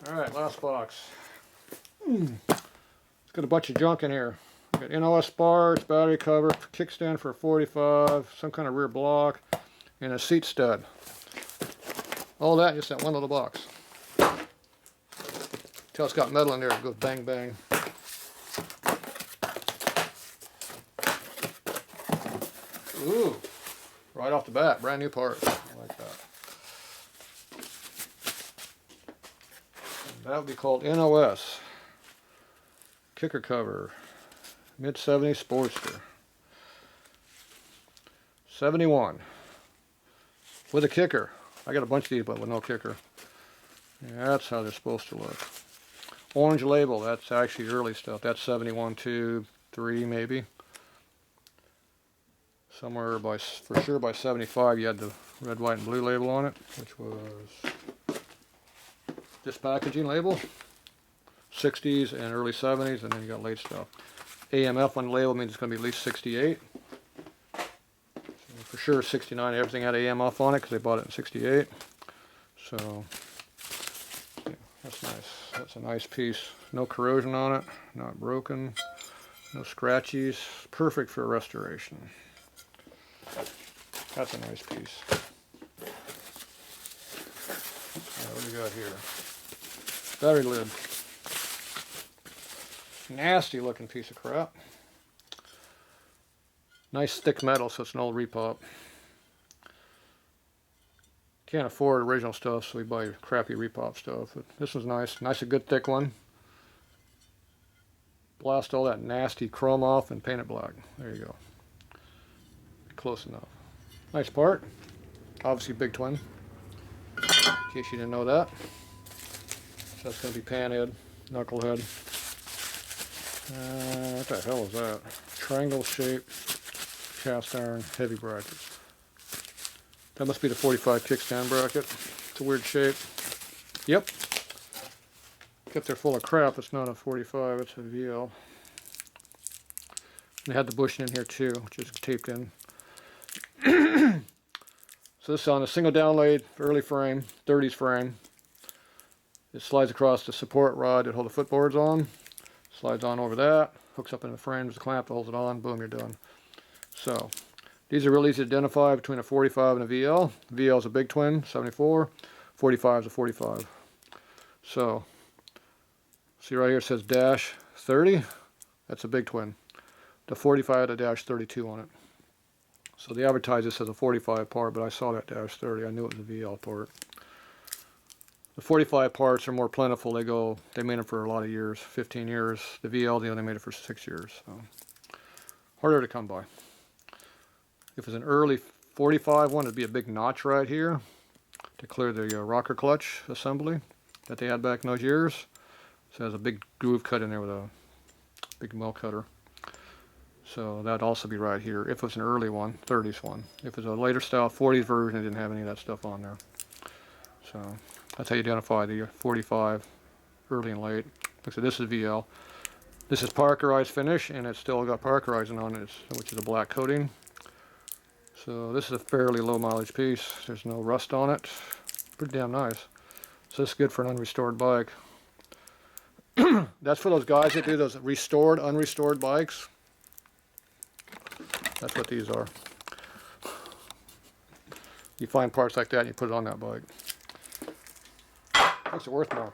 Alright, last box. It's got a bunch of junk in here. We got NOS bars, battery cover, kickstand for a 45, some kind of rear block, and a seat stud. All that just that one little box. Tell it's got metal in there, it goes bang bang. Ooh, right off the bat, brand new part. I like that. And that would be called NOS. Kicker cover, mid-70s Sportster. 71. With a kicker. I got a bunch of these, but with no kicker. Yeah, that's how they're supposed to look. Orange label, that's actually early stuff. That's 71, 2, 3 maybe. Somewhere by, for sure by 75 you had the red, white, and blue label on it, which was this packaging label. 60s and early 70s, and then you got late stuff. AMF on the label means it's going to be at least 68. So for sure 69, everything had AMF on it because they bought it in 68. So yeah, that's nice. That's a nice piece. No corrosion on it, not broken, no scratchies. Perfect for restoration. That's a nice piece. Now, what do we got here? Battery lid. Nasty looking piece of crap. Nice thick metal, so it's an old repop. Can't afford original stuff, so we buy crappy repop stuff. But this one's nice. Nice, a good thick one. Blast all that nasty chrome off and paint it black. There you go. Close enough. Nice part. Obviously big twin. In case you didn't know that. So that's going to be panhead, knucklehead. What the hell is that? Triangle shape, cast iron, heavy brackets. That must be the 45 kickstand bracket. It's a weird shape. Yep. Except they're full of crap. It's not a 45, it's a VL. And they had the bushing in here too, which is taped in. So this is on a single downlaid early frame, 30s frame. It slides across the support rod that hold the footboards on. Slides on over that, hooks up in the frame, there's a clamp that holds it on, boom, you're done. So, these are really easy to identify between a 45 and a VL. VL is a big twin, 74. 45 is a 45. So, see right here it says dash 30. That's a big twin. The 45 had a dash 32 on it. So they advertise this as a 45 part, but I saw that dash 30. I knew it was a VL part. The 45 parts are more plentiful. They made them for a lot of years, 15 years. The VL, they only made it for 6 years. So harder to come by. If it's an early 45 one, it'd be a big notch right here to clear the rocker clutch assembly that they had back in those years. So it has a big groove cut in there with a big mill cutter. So that'd also be right here if it's an early one, 30s one. If it's a later style 40s version, it didn't have any of that stuff on there. So that's how you identify the 45 early and late. Like I said, this is VL. This is parkerized finish, and it's still got parkerizing on it, which is a black coating. So this is a fairly low mileage piece. There's no rust on it. Pretty damn nice. So this is good for an unrestored bike. That's for those guys that do those restored, unrestored bikes. That's what these are. You find parts like that and you put it on that bike. Makes it worth more.